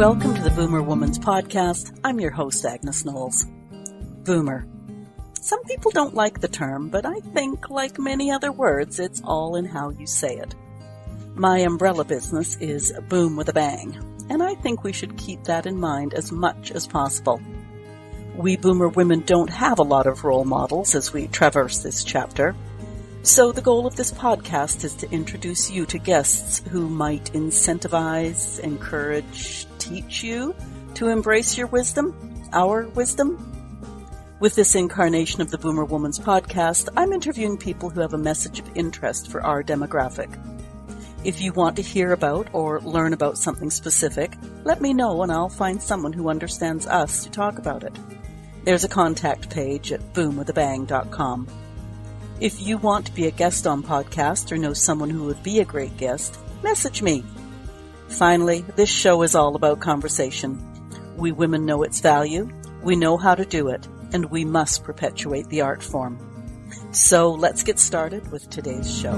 Welcome to the Boomer Woman's Podcast. I'm your host, Agnes Knowles. Boomer. Some people don't like the term, but I think, like many other words, it's all in how you say it. My umbrella business is Boom with a Bang, and I think we should keep that in mind as much as possible. We Boomer women don't have a lot of role models as we traverse this chapter, so the goal of this podcast is to introduce you to guests who might incentivize, encourage, teach you to embrace your wisdom, our wisdom. With this incarnation of the Boomer Woman's Podcast, I'm interviewing people who have a message of interest for our demographic. If you want to hear about or learn about something specific, let me know and I'll find someone who understands us to talk about it. There's a contact page at boomwithabang.com. If you want to be a guest on podcast or know someone who would be a great guest, message me. Finally, this show is all about conversation. We women know its value, we know how to do it, and we must perpetuate the art form. So let's get started with today's show.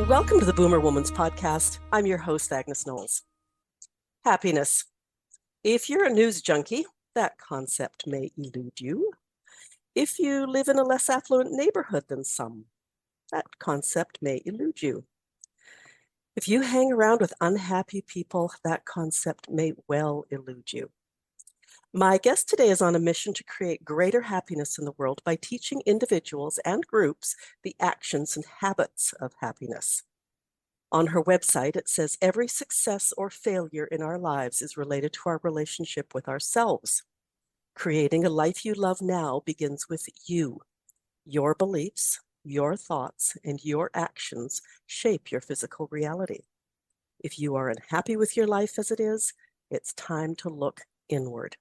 Welcome to the Boomer Woman's Podcast. I'm your host, Agnes Knowles. Happiness. If you're a news junkie, that concept may elude you. If you live in a less affluent neighborhood than some, that concept may elude you. If you hang around with unhappy people, that concept may well elude you. My guest today is on a mission to create greater happiness in the world by teaching individuals and groups the actions and habits of happiness. On her website, it says every success or failure in our lives is related to our relationship with ourselves. Creating a life you love now begins with you. Your beliefs, your thoughts, and your actions shape your physical reality. If you are unhappy with your life as it is, it's time to look inward.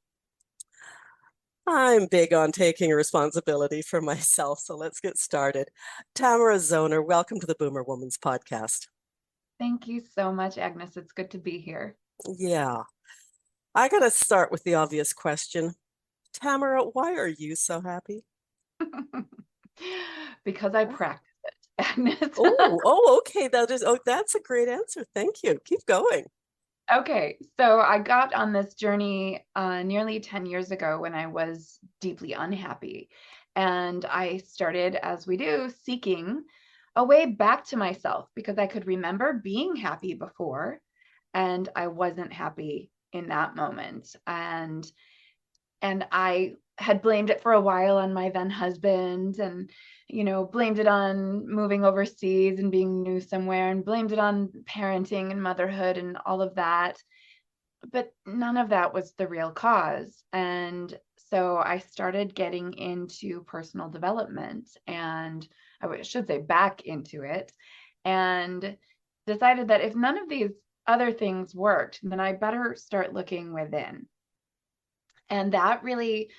I'm big on taking responsibility for myself, so let's get started. Tamara Zoner, welcome to the Boomer Woman's Podcast. Thank you so much, Agnes. It's good to be here. Yeah. I got to start with the obvious question. Tamara, why are you so happy? Because I practice it, Agnes. Okay. That's a great answer. Thank you. Keep going. Okay, so I got on this journey nearly 10 years ago when I was deeply unhappy. And I started, as we do, seeking a way back to myself because I could remember being happy before and I wasn't happy in that moment. And I had blamed it for a while on my then husband and, blamed it on moving overseas and being new somewhere and blamed it on parenting and motherhood and all of that. But none of that was the real cause. And so I started getting into personal development and I should say back into it and decided that if none of these other things worked, then I better start looking within. And that really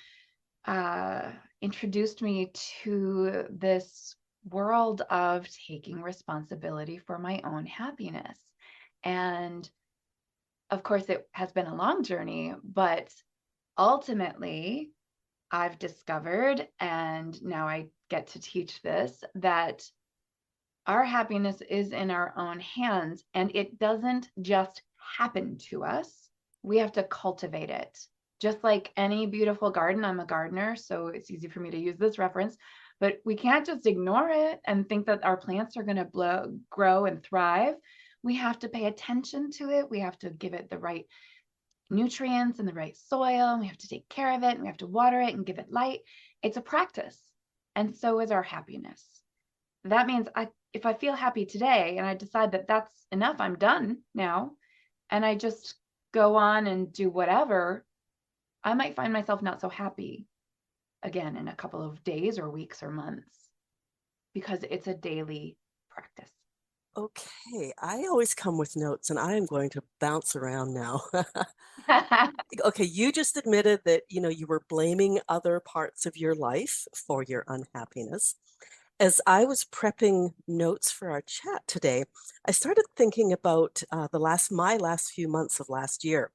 introduced me to this world of taking responsibility for my own happiness. And of course, it has been a long journey, but ultimately, I've discovered, and now I get to teach this, that our happiness is in our own hands, and it doesn't just happen to us. We have to cultivate it. Just like any beautiful garden, I'm a gardener, so it's easy for me to use this reference, but we can't just ignore it and think that our plants are going to grow and thrive. We have to pay attention to it. We have to give it the right nutrients and the right soil. We have to take care of it and we have to water it and give it light. It's a practice. And so is our happiness. That means if I feel happy today and I decide that that's enough, I'm done now, and I just go on and do whatever, I might find myself not so happy again in a couple of days or weeks or months because it's a daily practice. Okay, I always come with notes and I am going to bounce around now. Okay, you just admitted that, you were blaming other parts of your life for your unhappiness. As I was prepping notes for our chat today, I started thinking about my last few months of last year.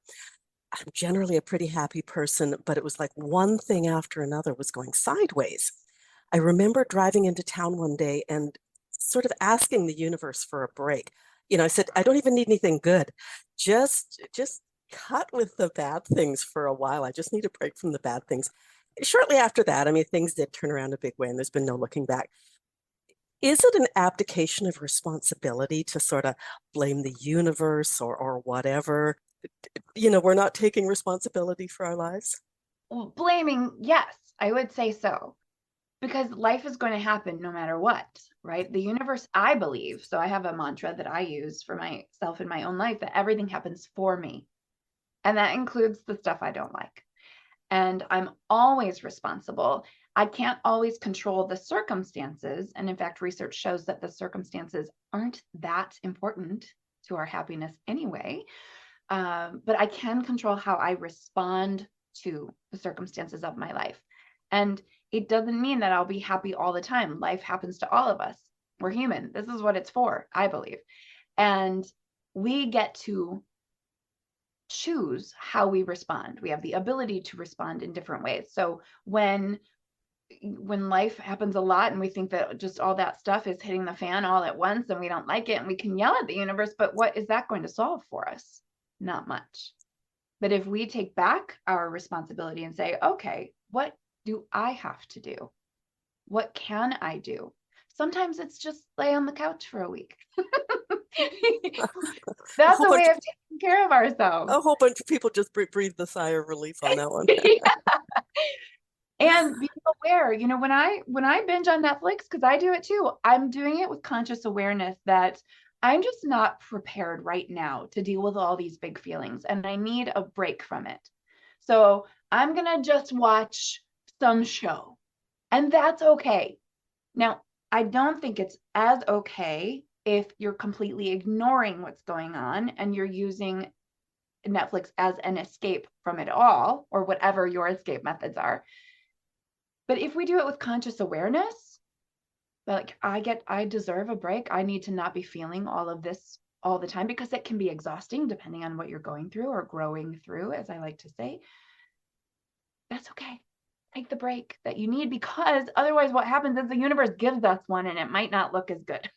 I'm generally a pretty happy person, but it was like one thing after another was going sideways. I remember driving into town one day and sort of asking the universe for a break. I said, I don't even need anything good. Just cut with the bad things for a while. I just need a break from the bad things. Shortly after that, I mean, things did turn around a big way, and there's been no looking back. Is it an abdication of responsibility to sort of blame the universe or whatever? We're not taking responsibility for our lives. Well, blaming, yes, I would say so. Because life is going to happen no matter what, right? The universe, I believe, so I have a mantra that I use for myself in my own life, that everything happens for me. And that includes the stuff I don't like. And I'm always responsible. I can't always control the circumstances. And in fact, research shows that the circumstances aren't that important to our happiness anyway. But I can control how I respond to the circumstances of my life. And it doesn't mean that I'll be happy all the time. Life happens to all of us. We're human. This is what it's for, I believe. And we get to choose how we respond. We have the ability to respond in different ways. So when life happens a lot and we think that just all that stuff is hitting the fan all at once and we don't like it and we can yell at the universe, but what is that going to solve for us? Not much. But if we take back our responsibility and say, okay, what do I have to do? What can I do? Sometimes it's just lay on the couch for a week. That's a way of taking care of ourselves. A whole bunch of people just breathe the sigh of relief on that one. Yeah. And be aware, when I binge on Netflix, because I do it too, I'm doing it with conscious awareness that I'm just not prepared right now to deal with all these big feelings and I need a break from it. So I'm going to just watch some show, and that's okay. Now, I don't think it's as okay if you're completely ignoring what's going on and you're using Netflix as an escape from it all, or whatever your escape methods are. But if we do it with conscious awareness, like I deserve a break. I need to not be feeling all of this all the time, because it can be exhausting depending on what you're going through or growing through, as I like to say. That's okay. Take the break that you need, because otherwise what happens is the universe gives us one and it might not look as good.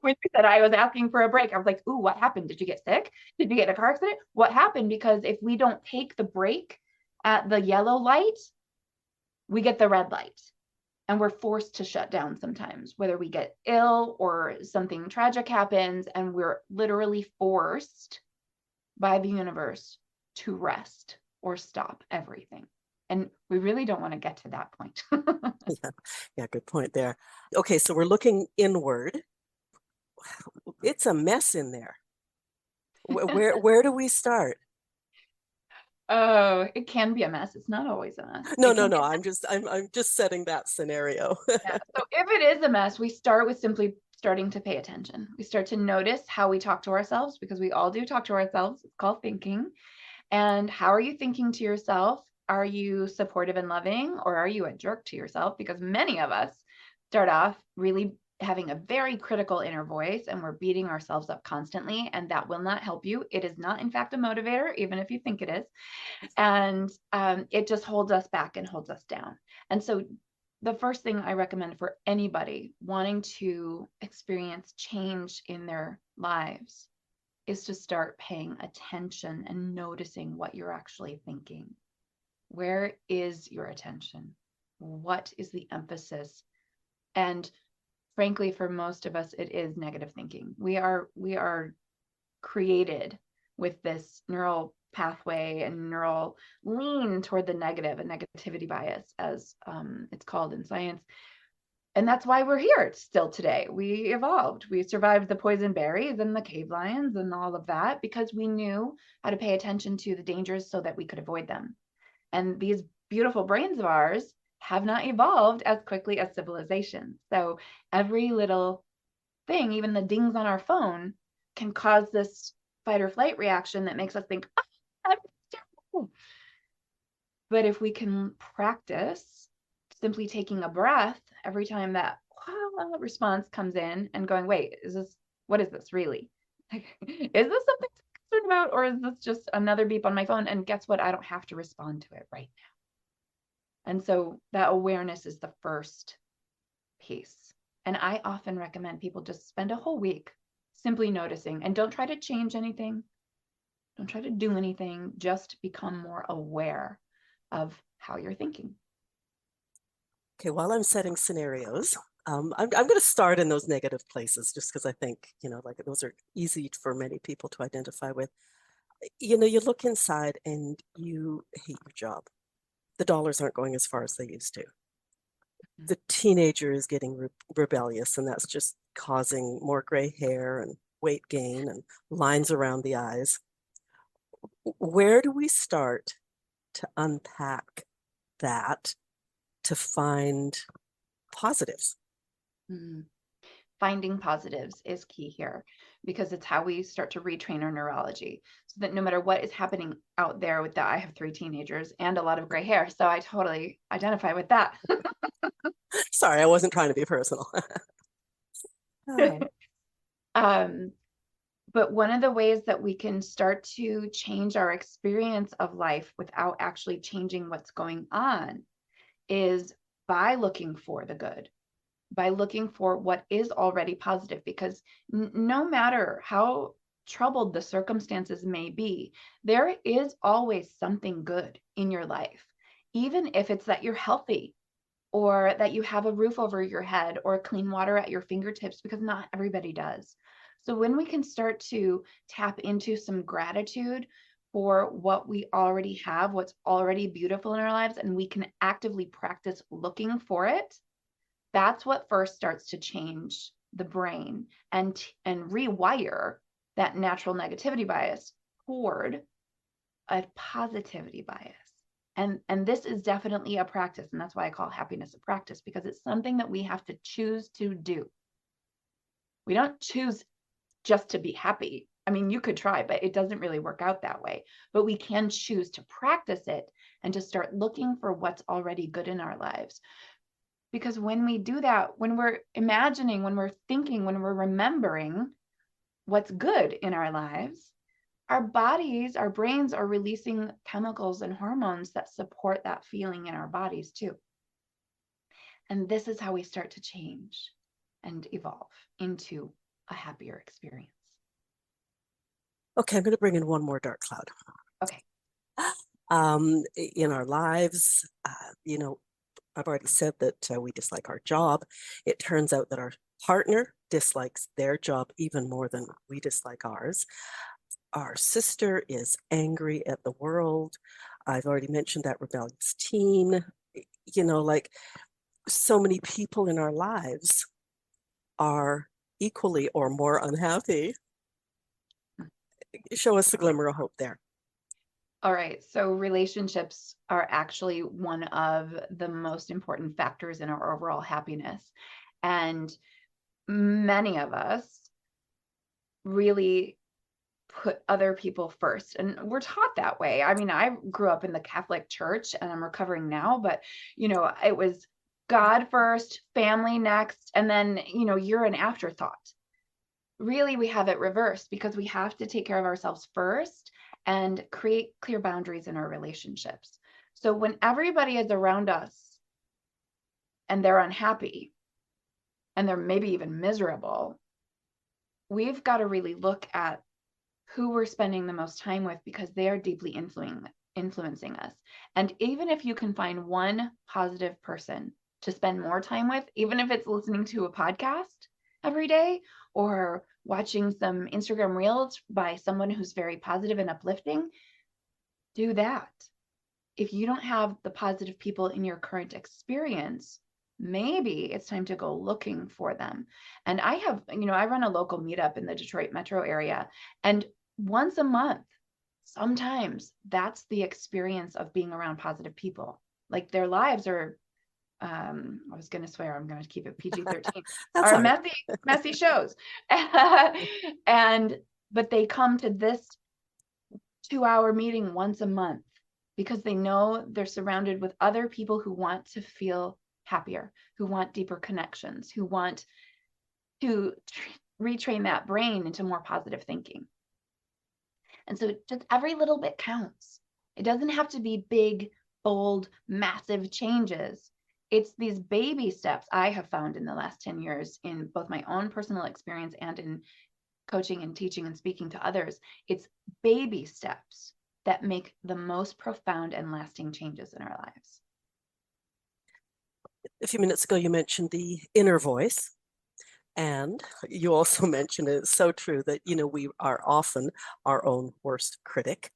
When you said I was asking for a break, I was like, ooh, what happened? Did you get sick? Did you get in a car accident? What happened? Because if we don't take the break at the yellow light, we get the red light. And we're forced to shut down sometimes, whether we get ill or something tragic happens, and we're literally forced by the universe to rest or stop everything. And we really don't want to get to that point. Yeah, good point there. Okay, so we're looking inward. It's a mess in there. Where do we start? Oh, it can be a mess. It's not always a mess. No. I'm just setting that scenario. Yeah. So if it is a mess, we start with simply starting to pay attention. We start to notice how we talk to ourselves, because we all do talk to ourselves. It's called thinking. And how are you thinking to yourself? Are you supportive and loving, or are you a jerk to yourself? Because many of us start off really having a very critical inner voice and we're beating ourselves up constantly, and that will not help you. It is not, in fact, a motivator, even if you think it is. And it just holds us back and holds us down. And so the first thing I recommend for anybody wanting to experience change in their lives is to start paying attention and noticing what you're actually thinking. Where is your attention? What is the emphasis? And frankly, for most of us, it is negative thinking. We are created with this neural pathway and neural lean toward the negative, and negativity bias, as it's called in science. And that's why we're here still today. We evolved. We survived the poison berries and the cave lions and all of that because we knew how to pay attention to the dangers so that we could avoid them. And these beautiful brains of ours have not evolved as quickly as civilization. So every little thing, even the dings on our phone, can cause this fight or flight reaction that makes us think, oh, that's terrible. But if we can practice simply taking a breath every time that response comes in and going, wait, what is this really? Is this something to be concerned about, or is this just another beep on my phone? And guess what? I don't have to respond to it right now. And so that awareness is the first piece. And I often recommend people just spend a whole week simply noticing, and don't try to change anything. Don't try to do anything. Just become more aware of how you're thinking. Okay, while I'm setting scenarios, I'm going to start in those negative places just because I think, like those are easy for many people to identify with. You look inside and you hate your job. The dollars aren't going as far as they used to. The teenager is getting rebellious, and that's just causing more gray hair and weight gain and lines around the eyes. Where do we start to unpack that to find positives? Finding positives is key here, because it's how we start to retrain our neurology, so that no matter what is happening out there with that, I have 3 teenagers and a lot of gray hair, so I totally identify with that. Sorry, I wasn't trying to be personal. But one of the ways that we can start to change our experience of life without actually changing what's going on is by looking for the good, by looking for what is already positive, because no matter how troubled the circumstances may be, there is always something good in your life, even if it's that you're healthy, or that you have a roof over your head, or clean water at your fingertips, because not everybody does. So when we can start to tap into some gratitude for what we already have, what's already beautiful in our lives, and we can actively practice looking for it, that's what first starts to change the brain and rewire that natural negativity bias toward a positivity bias. And this is definitely a practice. And that's why I call happiness a practice, because it's something that we have to choose to do. We don't choose just to be happy. I mean, you could try, but it doesn't really work out that way. But we can choose to practice it and to start looking for what's already good in our lives. Because when we do that, when we're imagining, when we're thinking, when we're remembering what's good in our lives, our bodies, our brains are releasing chemicals and hormones that support that feeling in our bodies too. And this is how we start to change and evolve into a happier experience. Okay, I'm going to bring in one more dark cloud. Okay. In our lives, I've already said that we dislike our job. It turns out that our partner dislikes their job even more than we dislike ours. Our sister is angry at the world. I've already mentioned that rebellious teen. Like so many people in our lives are equally or more unhappy. Show us a glimmer of hope there. All right. So relationships are actually one of the most important factors in our overall happiness. And many of us really put other people first. And we're taught that way. I mean, I grew up in the Catholic Church and I'm recovering now, but it was God first, family next, and then, you're an afterthought. Really, we have it reversed, because we have to take care of ourselves first and create clear boundaries in our relationships. So when everybody is around us and they're unhappy and they're maybe even miserable, we've got to really look at who we're spending the most time with, because they are deeply influencing us. And even if you can find one positive person to spend more time with, even if it's listening to a podcast every day or watching some Instagram reels by someone who's very positive and uplifting, do that. If you don't have the positive people in your current experience, maybe it's time to go looking for them. And I run a local meetup in the Detroit metro area, and once a month, sometimes that's the experience of being around positive people. Like their lives are, I was going to swear, I'm going to keep it PG-13, are messy shows. But they come to this 2-hour meeting once a month because they know they're surrounded with other people who want to feel happier, who want deeper connections, who want to retrain that brain into more positive thinking. And so just every little bit counts. It doesn't have to be big, bold, massive changes. it's these baby steps I have found in the last 10 years in both my own personal experience and in coaching and teaching and speaking to others. It's baby steps that make the most profound and lasting changes in our lives. A few minutes ago, you mentioned the inner voice. And you also mentioned, it's so true that, we are often our own worst critic.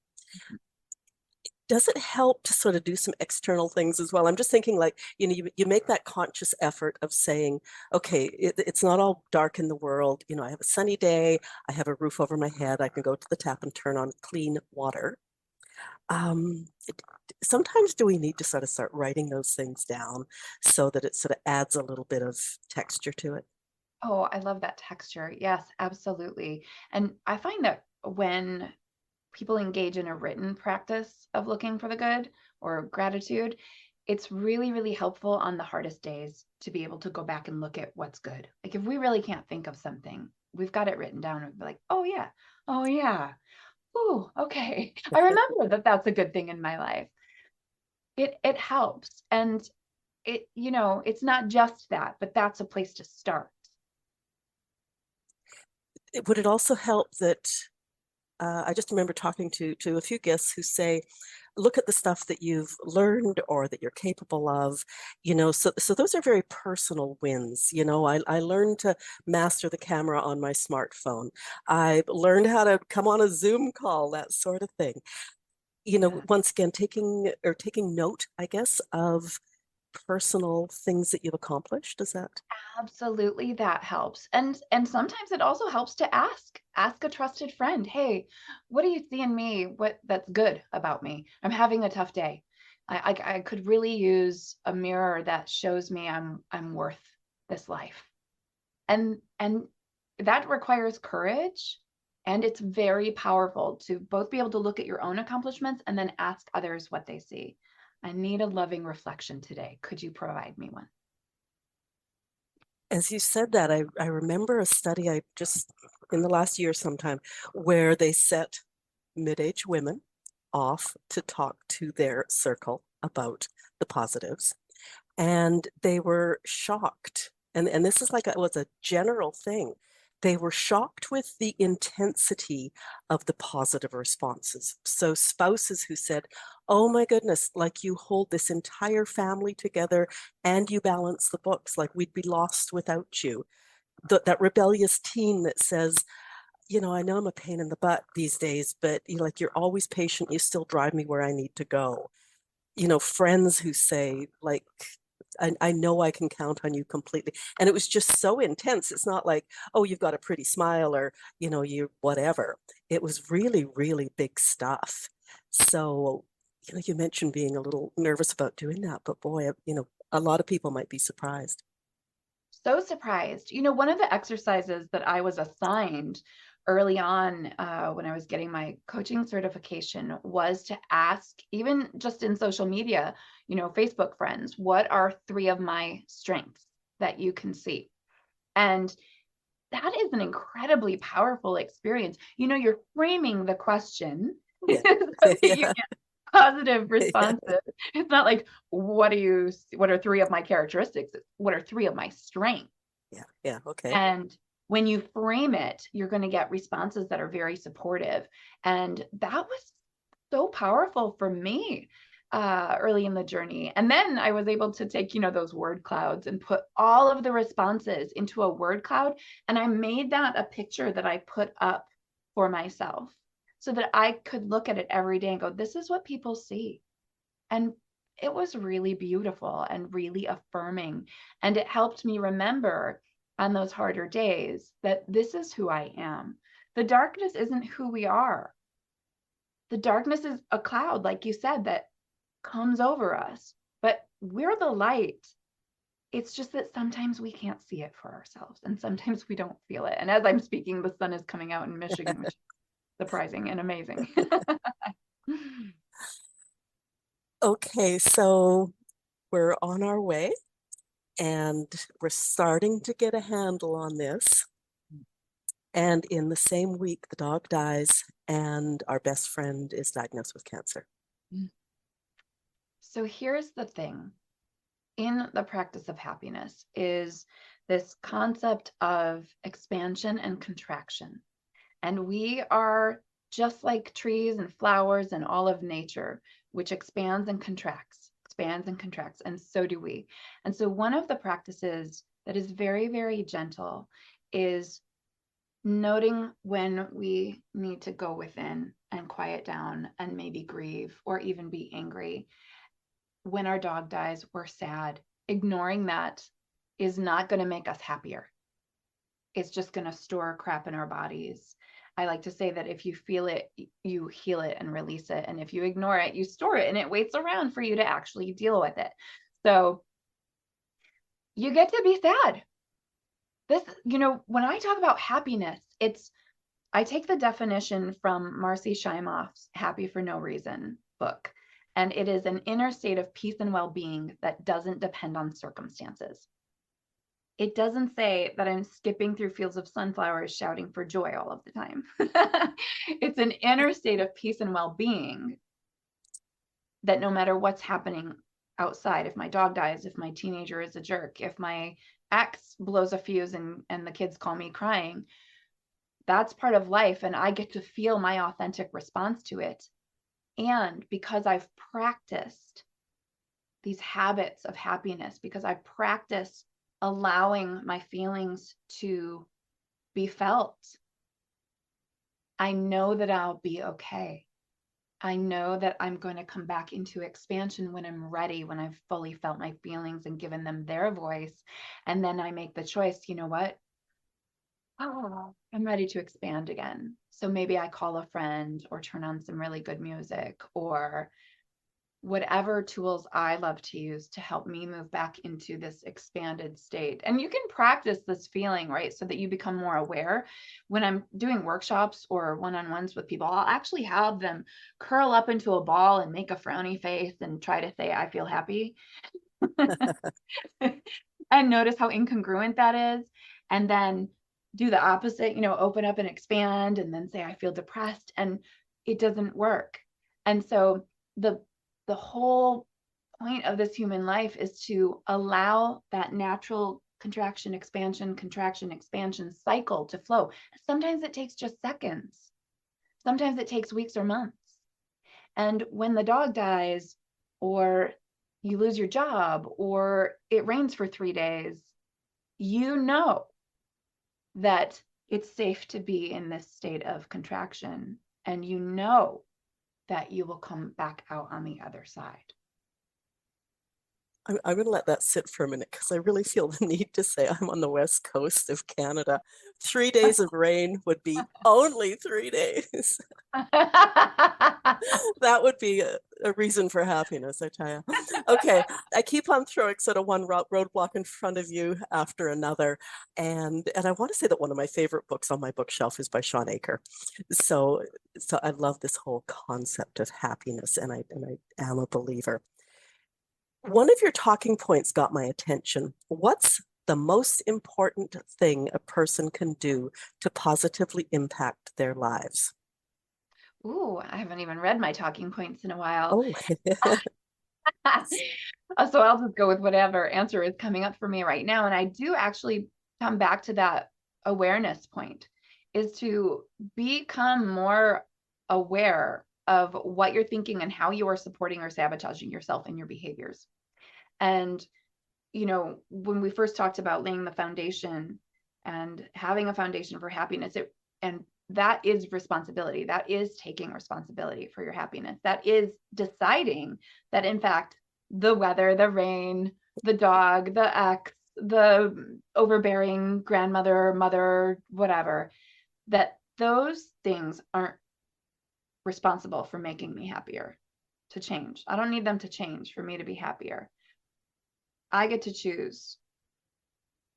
Does it help to sort of do some external things as well? I'm just thinking, like, you make that conscious effort of saying, okay, it's not all dark in the world. I have a sunny day. I have a roof over my head. I can go to the tap and turn on clean water. Um, Sometimes do we need to sort of start writing those things down so that it sort of adds a little bit of texture to it? Oh, I love that texture. Yes, absolutely. And I find that when people engage in a written practice of looking for the good or gratitude, it's really, really helpful on the hardest days to be able to go back and look at what's good. Like if we really can't think of something, we've got it written down and be like, oh yeah. Ooh, okay. I remember that that's a good thing in my life. It helps. And it's not just that, but that's a place to start. Would it also help that I just remember talking to a few guests who say, look at the stuff that you've learned or that you're capable of, so those are very personal wins. I learned to master the camera on my smartphone. I learned how to come on a Zoom call, that sort of thing. Yeah. Once again, taking note, I guess, of personal things that you've accomplished. Does that? Absolutely, that helps. And sometimes it also helps to ask a trusted friend, hey, what do you see in me? What that's good about me? I'm having a tough day. I could really use a mirror that shows me I'm worth this life. And that requires courage. And it's very powerful to both be able to look at your own accomplishments and then ask others what they see. I need a loving reflection today. Could you provide me one? As you said that, I remember a study I just in the last year sometime where they set mid-aged women off to talk to their circle about the positives. And they were shocked. And this is like it was a general thing. They were shocked with the intensity of the positive responses. So spouses who said, oh my goodness, like you hold this entire family together and you balance the books, like we'd be lost without you. That rebellious teen that says, I know I'm a pain in the butt these days, but like you're always patient, you still drive me where I need to go. Friends who say, like, I know I can count on you completely. And it was just so intense. It's not like, oh, you've got a pretty smile or, you whatever. It was really, really big stuff. So, you mentioned being a little nervous about doing that, but boy, a lot of people might be surprised. So surprised. One of the exercises that I was assigned early on when I was getting my coaching certification was to ask, even just in social media, Facebook friends, what are 3 of my strengths that you can see? And that is an incredibly powerful experience. You're framing the question so Yeah. that you Yeah. get positive Yeah. responses. It's not like, what are 3 of my characteristics? What are 3 of my strengths? Yeah. Yeah. Okay. And when you frame it, you're going to get responses that are very supportive. And that was so powerful for me early in the journey. And then I was able to take, those word clouds and put all of the responses into a word cloud. And I made that a picture that I put up for myself so that I could look at it every day and go, this is what people see. And it was really beautiful and really affirming. And it helped me remember on those harder days that this is who I am. The darkness isn't who we are. The darkness is a cloud, like you said, that comes over us, but we're the light. It's just that sometimes we can't see it for ourselves and sometimes we don't feel it. And as I'm speaking, the sun is coming out in Michigan, which is surprising and amazing. Okay, so we're on our way and we're starting to get a handle on this. And in the same week, the dog dies and our best friend is diagnosed with cancer. So here's the thing. in the practice of happiness is this concept of expansion and contraction. And we are just like trees and flowers and all of nature, which expands and contracts, and so do we. And so one of the practices that is very, very gentle is noting when we need to go within and quiet down and maybe grieve or even be angry. When our dog dies, we're sad. Ignoring that is not going to make us happier. It's just going to store crap in our bodies. I like to say that if you feel it, you heal it and release it. And if you ignore it, you store it and it waits around for you to actually deal with it. So you get to be sad. This, when I talk about happiness, I take the definition from Marcy Shimoff's Happy for No Reason book. And it is an inner state of peace and well-being that doesn't depend on circumstances. It doesn't say that I'm skipping through fields of sunflowers shouting for joy all of the time. It's an inner state of peace and well-being that no matter what's happening outside, if my dog dies, if my teenager is a jerk, if my ex blows a fuse and the kids call me crying, that's part of life. And I get to feel my authentic response to it. And because I've practiced these habits of happiness, because I practice allowing my feelings to be felt, I know that I'll be okay. I know that I'm going to come back into expansion when I'm ready, when I've fully felt my feelings and given them their voice. And then I make the choice, you know what? Oh, I'm ready to expand again. So maybe I call a friend or turn on some really good music or whatever tools I love to use to help me move back into this expanded state. And you can practice this feeling, right? So that you become more aware. When I'm doing workshops or one-on-ones with people, I'll actually have them curl up into a ball and make a frowny face and try to say, I feel happy. And notice how incongruent that is. And then do the opposite, open up and expand and then say, I feel depressed, and it doesn't work. And so the whole point of this human life is to allow that natural contraction, expansion cycle to flow. Sometimes it takes just seconds. Sometimes it takes weeks or months. And when the dog dies, or you lose your job, or it rains for 3 days, you know that it's safe to be in this state of contraction, and you know that you will come back out on the other side. I'm going to let that sit for a minute because I really feel the need to say I'm on the west coast of Canada. 3 days of rain would be only 3 days. That would be a reason for happiness, I tell you. Okay, I keep on throwing sort of one roadblock in front of you after another. And I want to say that one of my favorite books on my bookshelf is by Sean Aker. So I love this whole concept of happiness, and I am a believer. One of your talking points got my attention. What's the most important thing a person can do to positively impact their lives? Ooh, I haven't even read my talking points in a while. Oh, So I'll just go with whatever answer is coming up for me right now. And I do actually come back to that awareness point, is to become more aware of what you're thinking and how you are supporting or sabotaging yourself and your behaviors. And, when we first talked about laying the foundation and having a foundation for happiness, and that is responsibility. That is taking responsibility for your happiness. That is deciding that, in fact, the weather, the rain, the dog, the ex, the overbearing grandmother, mother, whatever, that those things aren't responsible for making me happier, to change. I don't need them to change for me to be happier. I get to choose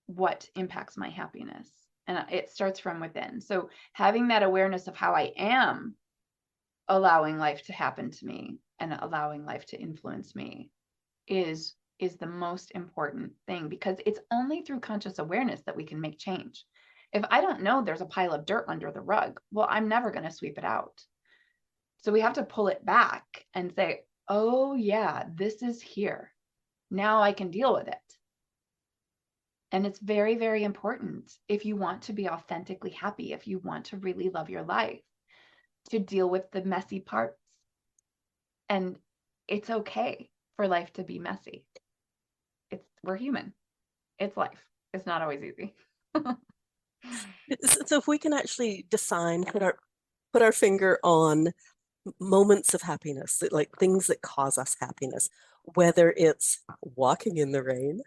what impacts my happiness, and it starts from within. So having that awareness of how I am allowing life to happen to me and allowing life to influence me is the most important thing, because it's only through conscious awareness that we can make change. If I don't know there's a pile of dirt under the rug, well, I'm never going to sweep it out. So we have to pull it back and say, oh yeah, this is here. Now I can deal with it. And it's very, very important if you want to be authentically happy, if you want to really love your life, to deal with the messy parts. And it's okay for life to be messy. We're human. It's life. It's not always easy. So if we can actually define, put our finger on moments of happiness, like things that cause us happiness, whether it's walking in the rain,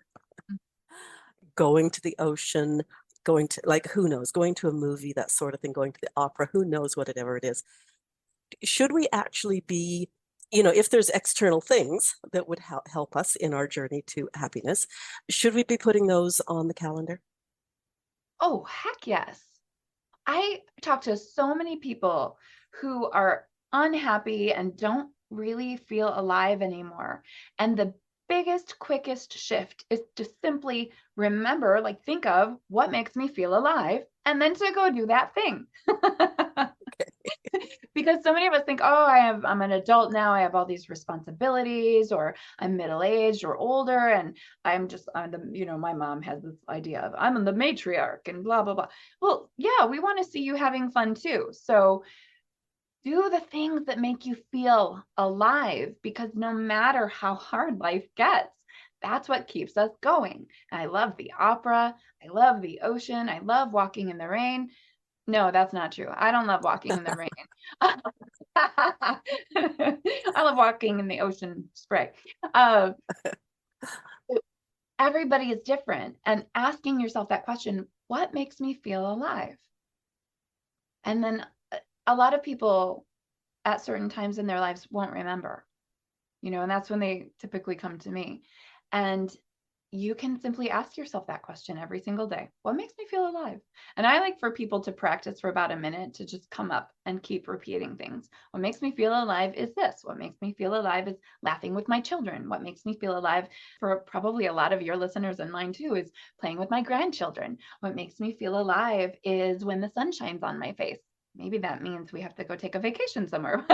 going to the ocean, going to, like, who knows, going to a movie, that sort of thing, going to the opera, who knows, whatever it is. Should we actually be, if there's external things that would help us in our journey to happiness, should we be putting those on the calendar? Oh, heck yes. I talk to so many people who are unhappy and don't really feel alive anymore. And the biggest, quickest shift is to simply remember, like, think of what makes me feel alive, and then to go do that thing. Because so many of us think, oh, I'm an adult now, I have all these responsibilities, or I'm middle-aged or older, and I'm my mom has this idea of I'm the matriarch and blah, blah, blah. Well, yeah, we want to see you having fun too. So do the things that make you feel alive, because no matter how hard life gets, that's what keeps us going. I love the opera. I love the ocean. I love walking in the rain. No, that's not true. I don't love walking in the rain. I love walking in the ocean spray. Everybody is different, and asking yourself that question, what makes me feel alive? And then a lot of people at certain times in their lives won't remember, and that's when they typically come to me. And you can simply ask yourself that question every single day. What makes me feel alive? And I like for people to practice for about a minute, to just come up and keep repeating things. What makes me feel alive is this. What makes me feel alive is laughing with my children. What makes me feel alive, for probably a lot of your listeners and mine too, is playing with my grandchildren. What makes me feel alive is when the sun shines on my face. Maybe that means we have to go take a vacation somewhere.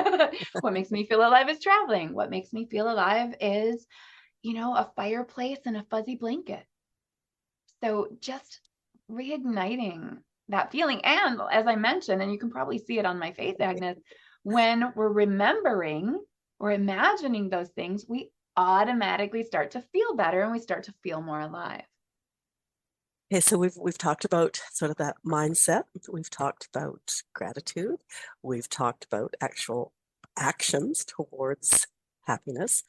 What makes me feel alive is traveling. What makes me feel alive is a fireplace and a fuzzy blanket. So just reigniting that feeling. And as I mentioned, and you can probably see it on my face, Agnes, when we're remembering or imagining those things, we automatically start to feel better and we start to feel more alive. Okay, so we've talked about sort of that mindset. We've talked about gratitude. We've talked about actual actions towards happiness.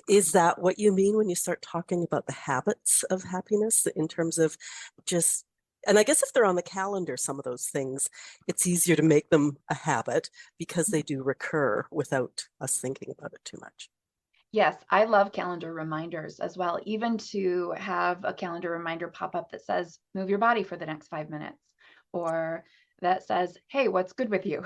Is that what you mean when you start talking about the habits of happiness, in terms of just, and I guess if they're on the calendar, some of those things, it's easier to make them a habit because they do recur without us thinking about it too much. Yes, I love calendar reminders as well, even to have a calendar reminder pop up that says, move your body for the next 5 minutes, or that says, hey, what's good with you?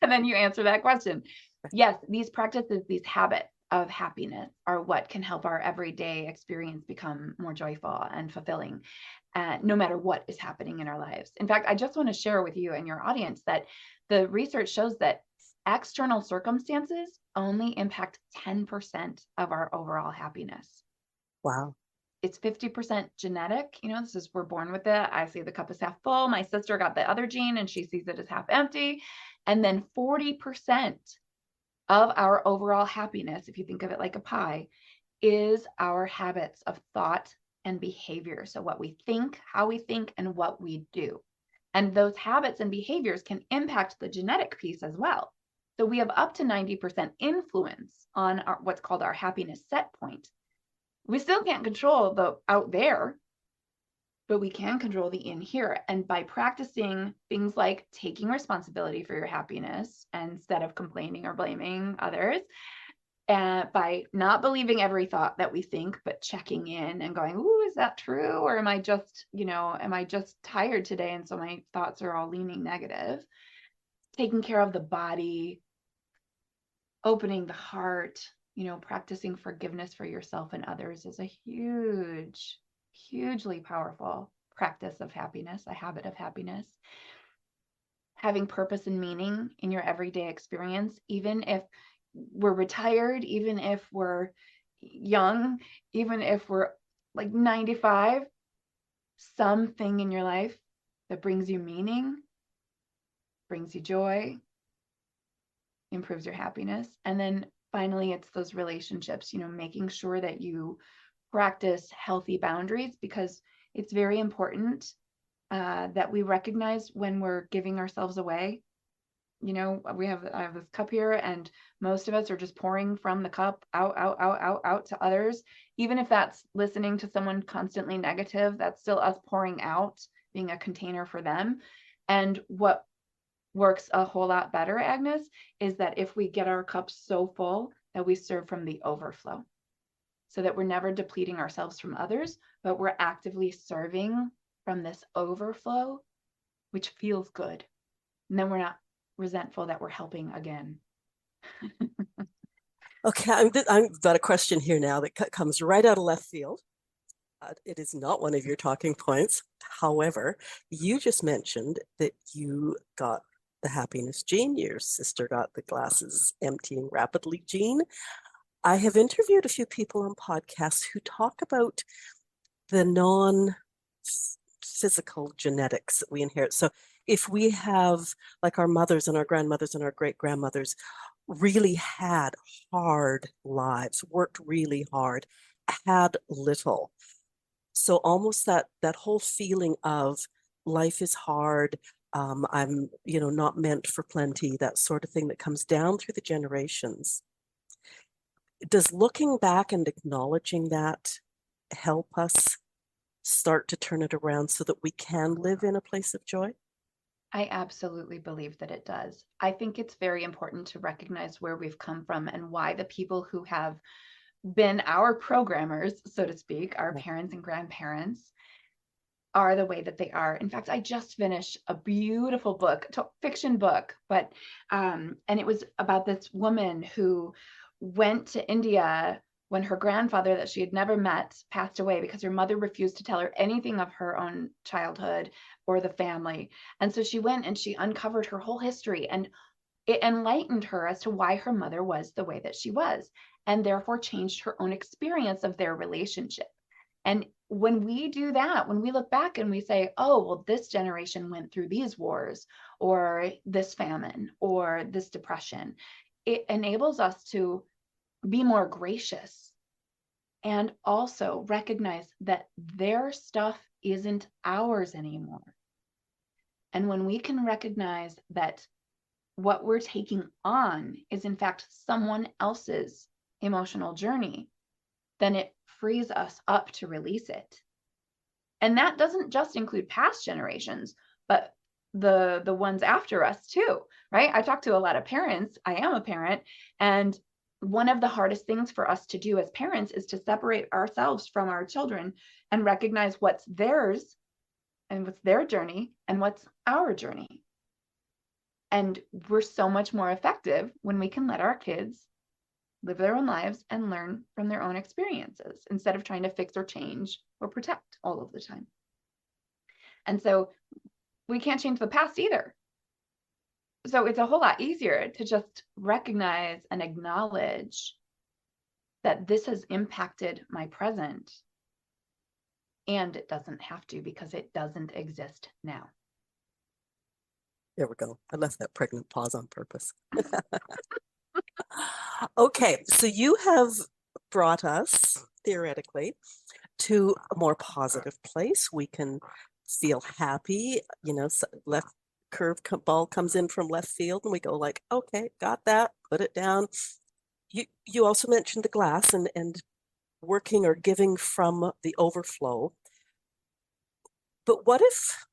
And then you answer that question. Yes, these practices, these habits of happiness are what can help our everyday experience become more joyful and fulfilling, no matter what is happening in our lives. In fact, I just want to share with you and your audience that the research shows that external circumstances only impact 10% of our overall happiness. Wow. It's 50% genetic. This is, we're born with it. I see the cup is half full. My sister got the other gene and she sees it as half empty. And then 40% of our overall happiness, if you think of it like a pie, is our habits of thought and behavior. So what we think, how we think, and what we do. And those habits and behaviors can impact the genetic piece as well. So we have up to 90% influence on what's called our happiness set point. We still can't control the out there, but we can control the in here. And by practicing things like taking responsibility for your happiness instead of complaining or blaming others, and by not believing every thought that we think, but checking in and going, ooh, is that true? Or am I just tired today? And so my thoughts are all leaning negative. Taking care of the body, opening the heart, practicing forgiveness for yourself and others is a hugely powerful practice of happiness, a habit of happiness. Having purpose and meaning in your everyday experience, even if we're retired, even if we're, young, even if we're like 95, something in your life that brings you meaning, brings you joy, improves your happiness. And then finally, it's those relationships, making sure that you practice healthy boundaries, because it's very important that we recognize when we're giving ourselves away. I have this cup here, and most of us are just pouring from the cup out to others. Even if that's listening to someone constantly negative, that's still us pouring out, being a container for them. And what works a whole lot better, Agnes, is that if we get our cups so full that we serve from the overflow, so that we're never depleting ourselves from others, but we're actively serving from this overflow, which feels good. And then we're not resentful that we're helping again. Okay, I've got a question here now that comes right out of left field. It is not one of your talking points. However, you just mentioned that you got the happiness gene. Your sister got the glasses emptying rapidly gene. I have interviewed a few people on podcasts who talk about the non-physical genetics that we inherit. So if we have, like our mothers and our grandmothers and our great-grandmothers really had hard lives, worked really hard, had little. So almost that whole feeling of life is hard, I'm not meant for plenty, that sort of thing that comes down through the generations. Does looking back and acknowledging that help us start to turn it around so that we can live in a place of joy? I absolutely believe that it does. I think it's very important to recognize where we've come from and why the people who have been our programmers, so to speak, our parents and grandparents, are the way that they are. In fact, I just finished a beautiful book, fiction book, and it was about this woman who went to India when her grandfather that she had never met passed away, because her mother refused to tell her anything of her own childhood or the family. And so she went and she uncovered her whole history, and it enlightened her as to why her mother was the way that she was, and therefore changed her own experience of their relationship. And when we do that, when we look back and we say, oh, well, this generation went through these wars or this famine or this depression, it enables us to be more gracious and also recognize that their stuff isn't ours anymore. And when we can recognize that what we're taking on is in fact someone else's emotional journey, then it frees us up to release it. And that doesn't just include past generations, but the ones after us too, right? I talk to a lot of parents. I am a parent, and one of the hardest things for us to do as parents is to separate ourselves from our children and recognize what's theirs and what's their journey and what's our journey. And we're so much more effective when we can let our kids live their own lives and learn from their own experiences instead of trying to fix or change or protect all of the time. And so we can't change the past either. So it's a whole lot easier to just recognize and acknowledge that this has impacted my present. And it doesn't have to, because it doesn't exist now. There we go. I left that pregnant pause on purpose. Okay, so you have brought us, theoretically, to a more positive place. We can feel happy, left curve ball comes in from left field and we go like, okay, got that, put it down. You also mentioned the glass and working or giving from the overflow. But what if,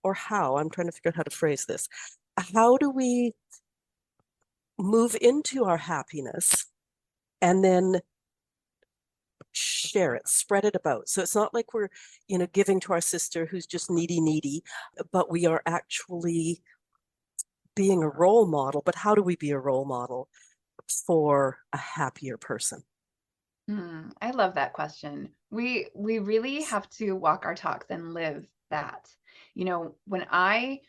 or how, I'm trying to figure out how to phrase this. How do we move into our happiness and then share it, spread it about? So it's not like we're, giving to our sister who's just needy, but we are actually being a role model. But how do we be a role model for a happier person? I love that question. We really have to walk our talks and live that. When I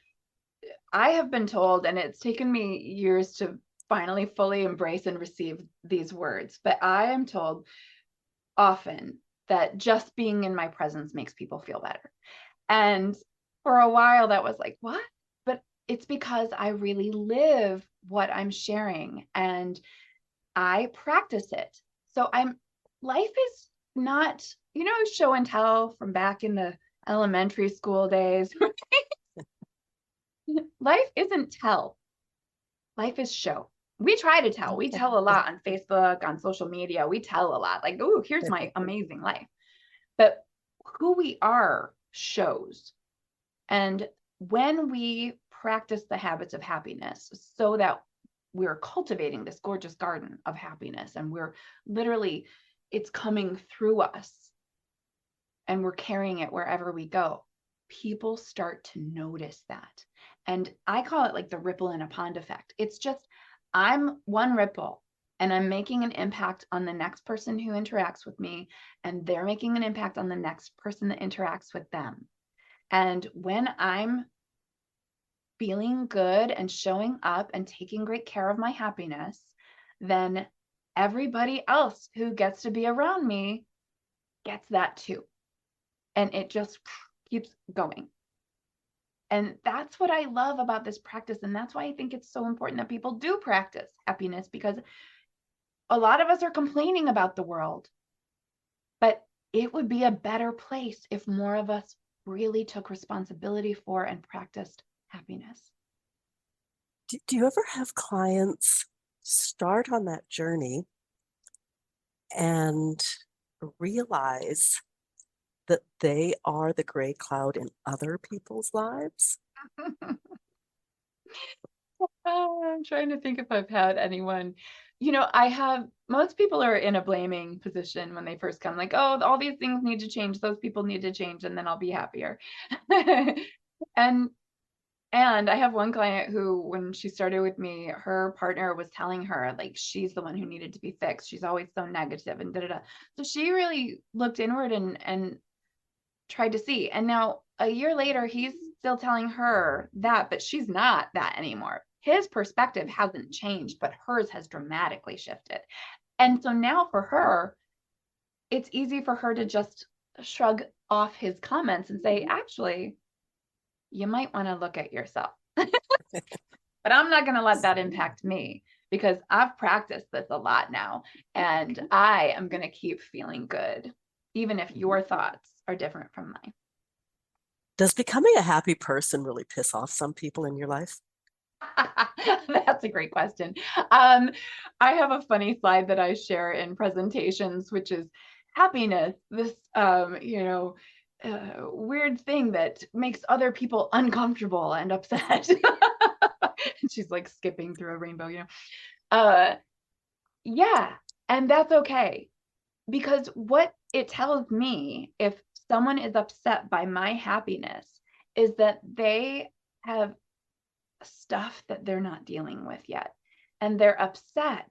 have been told, and it's taken me years to finally fully embrace and receive these words, but I am told often that just being in my presence makes people feel better. And for a while that was like, what? But it's because I really live what I'm sharing and I practice it. So life is not, show and tell from back in the elementary school days. Life isn't tell. Life is show. We try to tell. We tell a lot on Facebook, on social media. We tell a lot. Like, oh, here's my amazing life. But who we are shows. And when we practice the habits of happiness so that we're cultivating this gorgeous garden of happiness and we're literally, it's coming through us and we're carrying it wherever we go, people start to notice that. And I call it like the ripple in a pond effect. It's just, I'm one ripple and I'm making an impact on the next person who interacts with me, and they're making an impact on the next person that interacts with them. And when I'm feeling good and showing up and taking great care of my happiness, then everybody else who gets to be around me gets that too. And it just keeps going. And that's what I love about this practice. And that's why I think it's so important that people do practice happiness, because a lot of us are complaining about the world, but it would be a better place if more of us really took responsibility for and practiced happiness. Do you ever have clients start on that journey and realize that they are the gray cloud in other people's lives? I'm trying to think if I've had anyone, most people are in a blaming position when they first come, like, oh, all these things need to change. Those people need to change, and then I'll be happier. And I have one client who, when she started with me, her partner was telling her, like, she's the one who needed to be fixed. She's always so negative and da da da. So she really looked inward and tried to see. And now a year later, he's still telling her that, but she's not that anymore. His perspective hasn't changed, but hers has dramatically shifted. And so now for her, it's easy for her to just shrug off his comments and say, actually, you might want to look at yourself. But I'm not going to let that impact me, because I've practiced this a lot now, and I am going to keep feeling good, even if your thoughts are different from mine. Does becoming a happy person really piss off some people in your life? That's a great question. I have a funny slide that I share in presentations, which is happiness, this weird thing that makes other people uncomfortable and upset. And she's like skipping through a rainbow, yeah, and that's okay, because what it tells me, if someone is upset by my happiness, is that they have stuff that they're not dealing with yet, and they're upset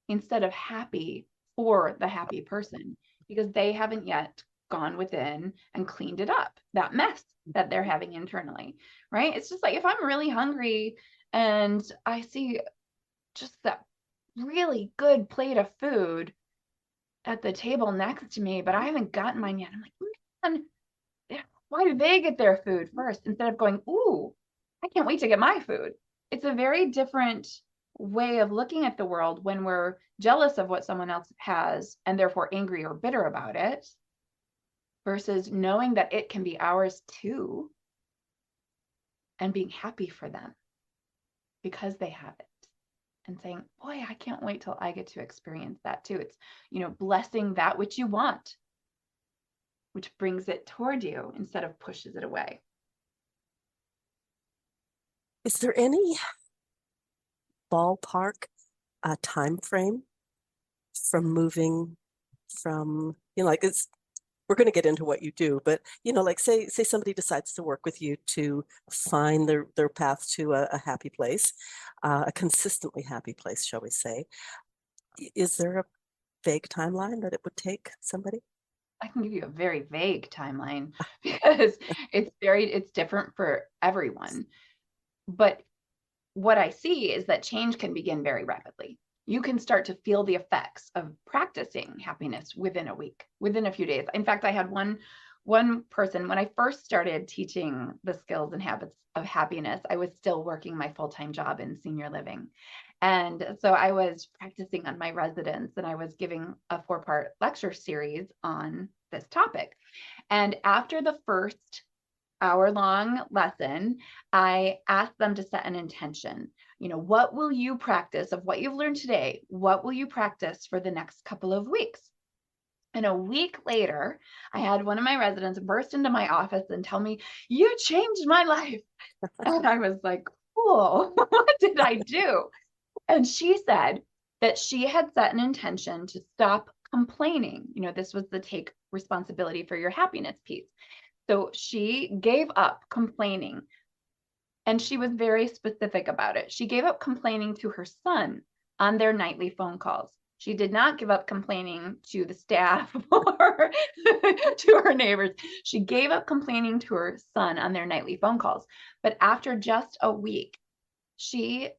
instead of happy for the happy person, because they haven't yet gone within and cleaned it up, that mess that they're having internally, right? It's just like, if I'm really hungry and I see just that really good plate of food at the table next to me, but I haven't gotten mine yet, I'm like, man, why do they get their food first instead of going, ooh, I can't wait to get my food? It's a very different way of looking at the world when we're jealous of what someone else has and therefore angry or bitter about it, versus knowing that it can be ours too and being happy for them because they have it, and saying, boy, I can't wait till I get to experience that too. It's, blessing that which you want, which brings it toward you instead of pushes it away. Is there any ballpark time frame from moving from, we're going to get into what you do, but, like say somebody decides to work with you to find their path to a happy place, a consistently happy place, shall we say. Is there a vague timeline that it would take somebody? I can give you a very vague timeline because it's different for everyone. But what I see is that change can begin very rapidly. you can start to feel the effects of practicing happiness within a week, within a few days. In fact, I had one person, when I first started teaching the skills and habits of happiness, I was still working my full-time job in senior living. And so I was practicing on my residents, and I was giving a 4-part lecture series on this topic. And after the first hour-long lesson, I asked them to set an intention. What will you practice of what you've learned today? What will you practice for the next couple of weeks? And a week later, I had one of my residents burst into my office and tell me, "You changed my life." And I was like, "Cool, what did I do?" And she said that she had set an intention to stop complaining. This was the take responsibility for your happiness piece. So she gave up complaining, and she was very specific about it. She gave up complaining to her son on their nightly phone calls. She did not give up complaining to the staff or to her neighbors. She gave up complaining to her son on their nightly phone calls. But after just a week, she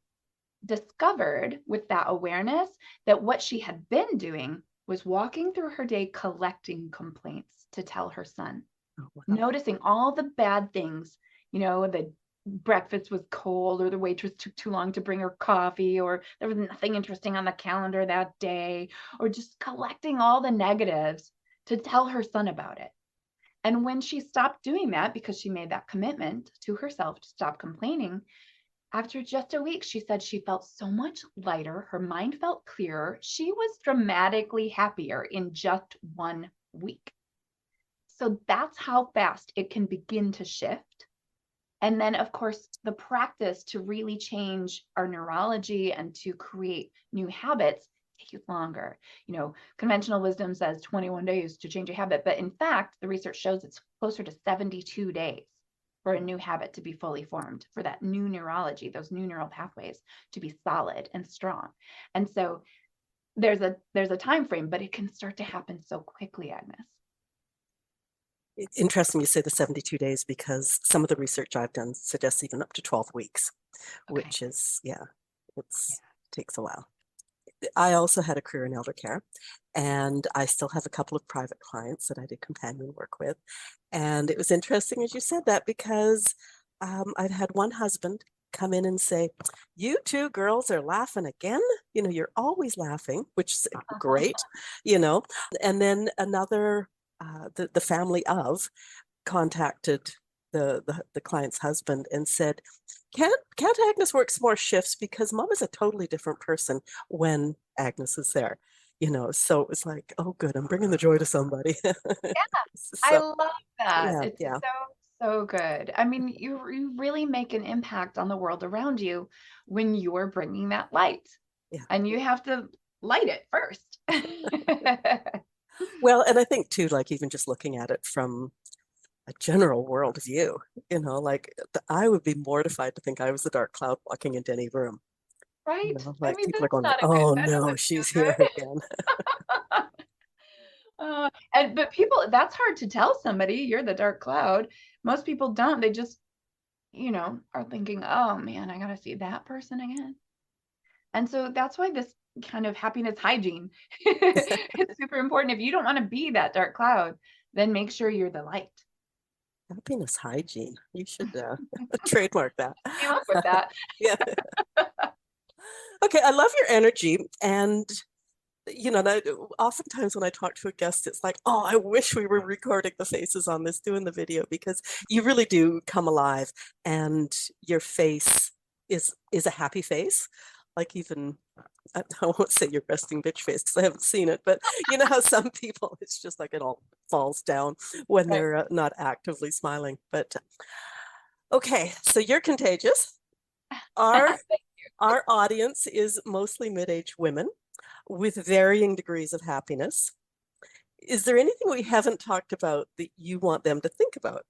discovered with that awareness that what she had been doing was walking through her day collecting complaints to tell her son. Oh, wow. Noticing all the bad things, the breakfast was cold, or the waitress took too long to bring her coffee, or there was nothing interesting on the calendar that day, or just collecting all the negatives to tell her son about it. And when she stopped doing that, because she made that commitment to herself to stop complaining, after just a week, she said she felt so much lighter. Her mind felt clearer. She was dramatically happier in just 1 week. So that's how fast it can begin to shift. And then, of course, the practice to really change our neurology and to create new habits takes longer. Conventional wisdom says 21 days to change a habit, but in fact, the research shows it's closer to 72 days for a new habit to be fully formed, for that new neurology, those new neural pathways to be solid and strong. And so there's a time frame, but it can start to happen so quickly, Agnes. It's interesting you say the 72 days, because some of the research I've done suggests even up to 12 weeks, which is, takes a while. I also had a career in elder care, and I still have a couple of private clients that I did companion work with. And it was interesting as you said that, because I've had one husband come in and say, "You two girls are laughing again. You're always laughing," which is great, And then another, the family of contacted the client's husband and said, can't Agnes work some more shifts, because mom is a totally different person when Agnes is there, so it was like, oh good, I'm bringing the joy to somebody. Yeah, So, I love that. yeah, It's yeah. so good. I mean, you really make an impact on the world around you when you're bringing that light, Yeah. and you have to light it first. Well, and I think too, like even just looking at it from a general world view, like I would be mortified to think I was the dark cloud walking into any room. Right? I Like mean, people are going, that "Oh doesn't no, feel she's here good. again." But people, that's hard to tell somebody you're the dark cloud. Most people don't. They just, are thinking, "Oh man, I gotta see that person again." And so that's why this kind of happiness hygiene is super important. If you don't want to be that dark cloud, then make sure you're the light. Happiness hygiene. You should trademark that. Came up with that. Yeah. Okay, I love your energy. And, oftentimes when I talk to a guest, it's like, oh, I wish we were recording the faces on this, doing the video, because you really do come alive, and your face is a happy face. Like even, I won't say your resting bitch face because I haven't seen it, but you know how some people, it's just like it all falls down when Right. they're not actively smiling. But okay, so you're contagious. Our audience is mostly mid-aged women with varying degrees of happiness. Is there anything we haven't talked about that you want them to think about?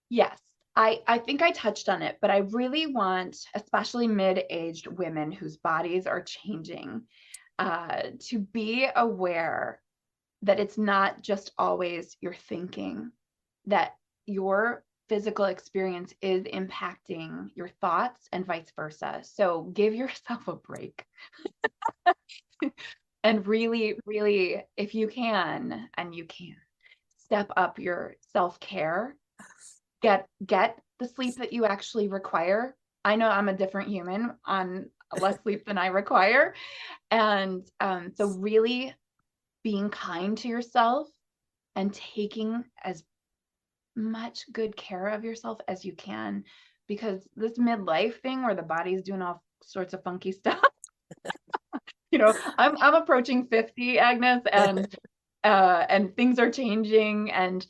Yes, I think I touched on it, but I really want, especially mid-aged women whose bodies are changing, to be aware that it's not just always your thinking, that your physical experience is impacting your thoughts and vice versa. So give yourself a break. And really, really, if you can, and you can, step up your self-care. Get the sleep that you actually require. I know I'm a different human on less sleep than I require. And so really being kind to yourself and taking as much good care of yourself as you can, because this midlife thing where the body's doing all sorts of funky stuff, I'm approaching 50, Agnes, and things are changing. And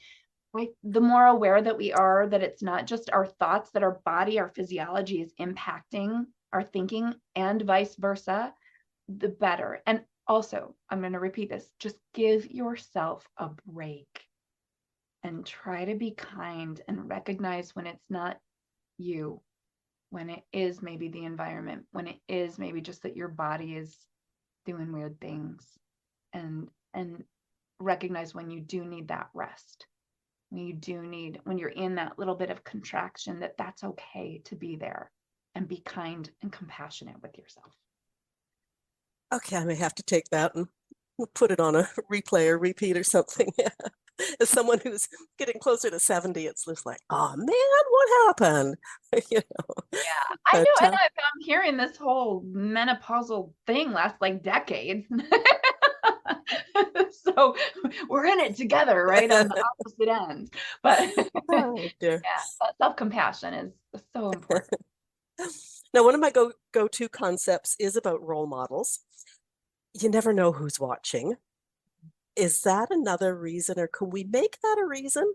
the more aware that we are that it's not just our thoughts, that our body, our physiology is impacting our thinking and vice versa, the better. And also, I'm going to repeat this, just give yourself a break and try to be kind and recognize when it's not you, when it is maybe the environment, when it is maybe just that your body is doing weird things, and recognize when you do need that rest, when you're in that little bit of contraction, that's okay to be there, and be kind and compassionate with yourself. Okay, I may have to take that and put it on a replay or repeat or something. As someone who's getting closer to 70, it's just like, oh man, what happened? Yeah, I But, know. And I'm hearing this whole menopausal thing last like decades. So we're in it together, right? On the opposite ends. But oh dear. yeah, self-compassion is so important. Now, one of my go-to concepts is about role models. You never know who's watching. Is that another reason, or can we make that a reason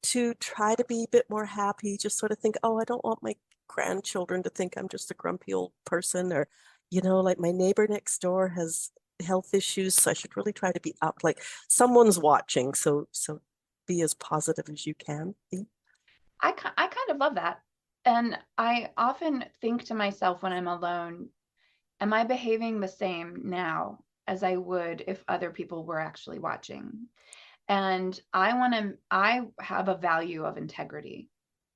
to try to be a bit more happy? Just sort of think, oh, I don't want my grandchildren to think I'm just a grumpy old person, or, like my neighbor next door has health issues, so I should really try to be up. Like someone's watching, so be as positive as you can be. I kind of love that. And I often think to myself when I'm alone, am I behaving the same now as I would if other people were actually watching? And I have a value of integrity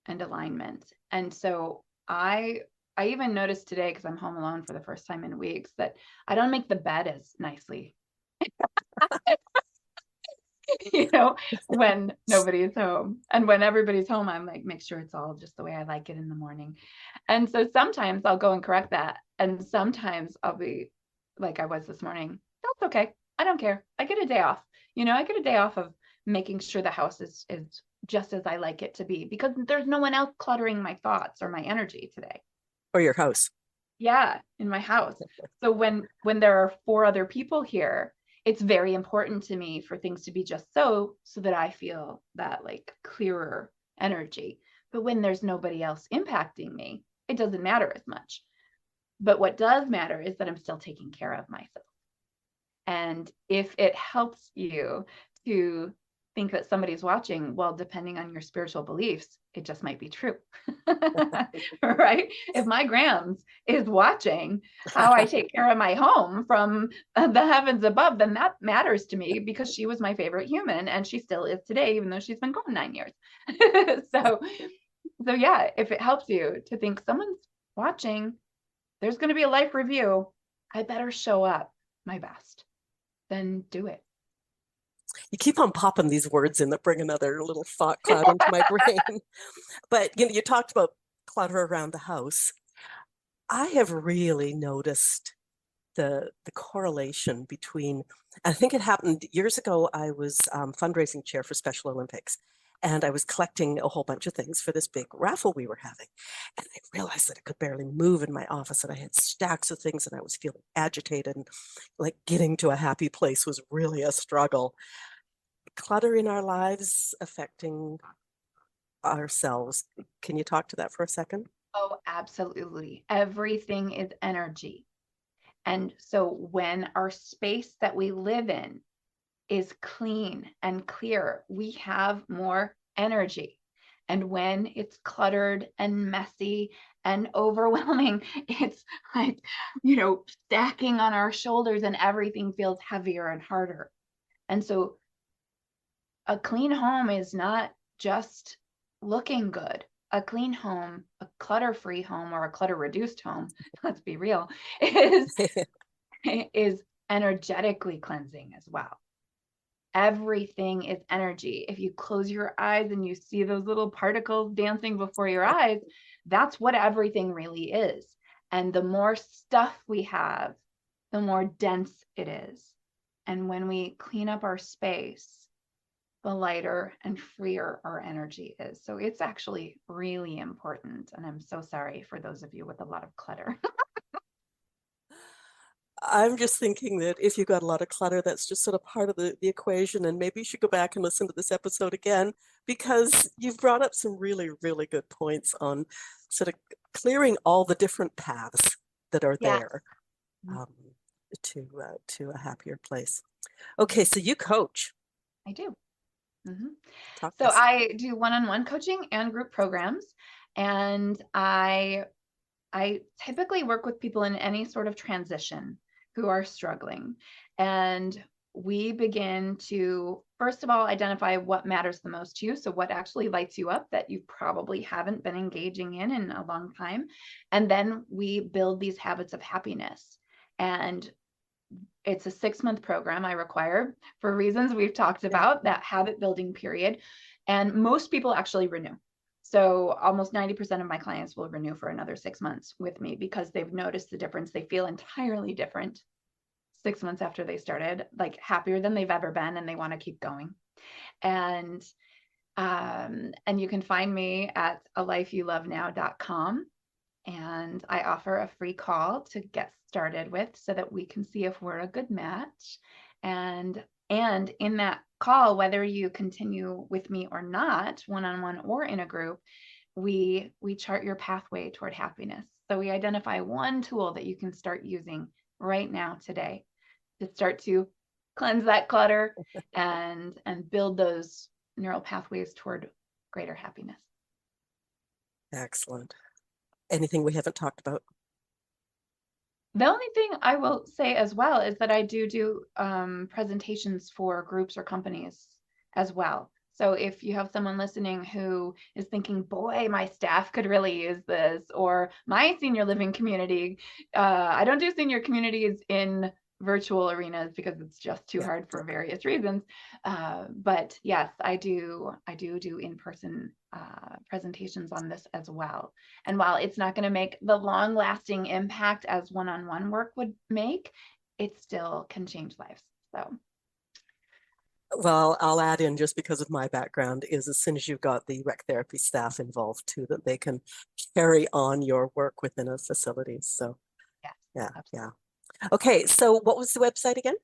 and alignment. And so I even noticed today, because I'm home alone for the first time in weeks, that I don't make the bed as nicely. When nobody's home. And when everybody's home, I'm like, make sure it's all just the way I like it in the morning. And so sometimes I'll go and correct that. And sometimes I'll be like I was this morning. That's okay. I don't care. I get a day off. I get a day off of making sure the house is just as I like it to be, because there's no one else cluttering my thoughts or my energy today. Or your house. Yeah, in my house. So when there are 4 other people here, it's very important to me for things to be just so that I feel that like clearer energy. But when there's nobody else impacting me, it doesn't matter as much. But what does matter is that I'm still taking care of myself. And if it helps you to think that somebody's watching, well, depending on your spiritual beliefs, it just might be true. Right? If my Grams is watching how I take care of my home from the heavens above, then that matters to me, because she was my favorite human, and she still is today, even though she's been gone 9 years. So yeah, if it helps you to think someone's watching, there's going to be a life review, I better show up my best, then do it. You keep on popping these words in that bring another little thought cloud into my brain. But you talked about clutter around the house. I have really noticed the correlation between, I think it happened years ago. I was fundraising chair for Special Olympics, and I was collecting a whole bunch of things for this big raffle we were having. And I realized that I could barely move in my office, and I had stacks of things, and I was feeling agitated, and like getting to a happy place was really a struggle. Clutter in our lives affecting ourselves. Can you talk to that for a second? Oh, absolutely. Everything is energy. And so when our space that we live in is clean and clear, we have more energy. And when it's cluttered and messy and overwhelming, it's like, stacking on our shoulders, and everything feels heavier and harder. And so a clean home is not just looking good. A clean home, a clutter-free home, or a clutter-reduced home, let's be real, is energetically cleansing as well. Everything is energy. If you close your eyes and you see those little particles dancing before your eyes, that's what everything really is. And the more stuff we have, the more dense it is. And when we clean up our space, the lighter and freer our energy is. So it's actually really important. And I'm so sorry for those of you with a lot of clutter. I'm just thinking that if you've got a lot of clutter, that's just sort of part of the equation. And maybe you should go back and listen to this episode again, because you've brought up some really, really good points on sort of clearing all the different paths that are Yeah. there to a happier place. Okay, so you coach. I do. Talk to So us. I do one-on-one coaching and group programs, and I typically work with people in any sort of transition who are struggling. And we begin to, first of all, identify what matters the most to you. So what actually lights you up that you probably haven't been engaging in a long time. And then we build these habits of happiness. And it's a 6-month program I require for reasons we've talked about, that habit building period. And most people actually renew. So almost 90% of my clients will renew for another 6 months with me because they've noticed the difference. They feel entirely different 6 months after they started, like happier than they've ever been, and they want to keep going. And you can find me at alifeyoulovenow.com. And I offer a free call to get started with so that we can see if we're a good match. And in that call, whether you continue with me or not, one-on-one or in a group, we chart your pathway toward happiness. So we identify one tool that you can start using right now today to start to cleanse that clutter and build those neural pathways toward greater happiness. Excellent. Anything we haven't talked about? The only thing I will say as well is that I do presentations for groups or companies as well. So if you have someone listening who is thinking, boy, my staff could really use this, or my senior living community, I don't do senior communities in virtual arenas because it's just too hard for various reasons. But yes, I do in-person presentations on this as well. And while it's not going to make the long-lasting impact as one-on-one work would make, it still can change lives. So. Well, I'll add in, just because of my background, is as soon as you've got the rec therapy staff involved too, that they can carry on your work within a facility. So yeah. Okay, so what was the website again?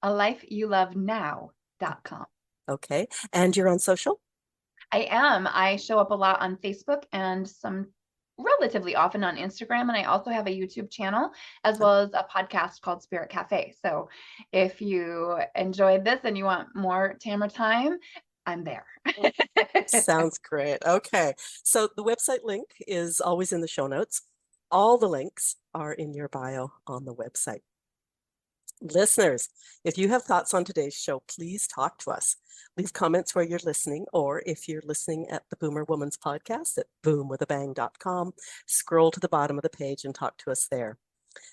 alifeyoulovenow.com. Okay, and you're on social? I am. I show up a lot on Facebook and some relatively often on Instagram. And I also have a YouTube channel as well as a podcast called Spirit Cafe. So if you enjoyed this and you want more Tamara time, I'm there. Sounds great. Okay, so the website link is always in the show notes. All the links are in your bio on the website. Listeners, if you have thoughts on today's show, please talk to us. Leave comments where you're listening, or if you're listening at the Boomer Woman's podcast at boomwithabang.com, scroll to the bottom of the page and talk to us there.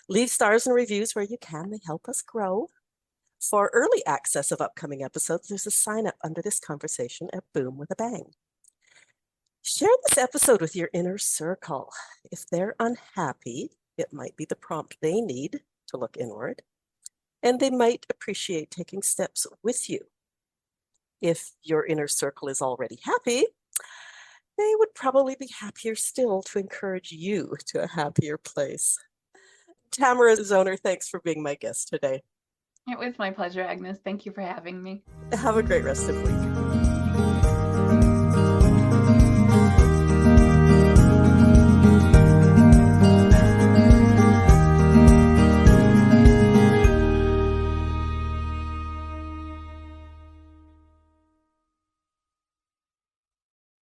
Leave stars and reviews where you can. They help us grow. For early access of upcoming episodes, there's a sign up under this conversation at Boom with a Bang. Share this episode with your inner circle. If they're unhappy, it might be the prompt they need to look inward, and they might appreciate taking steps with you. If your inner circle is already happy, they would probably be happier still to encourage you to a happier place. Tamara Zoner, thanks for being my guest today. It was my pleasure, Agnes. Thank you for having me. Have a great rest of the week.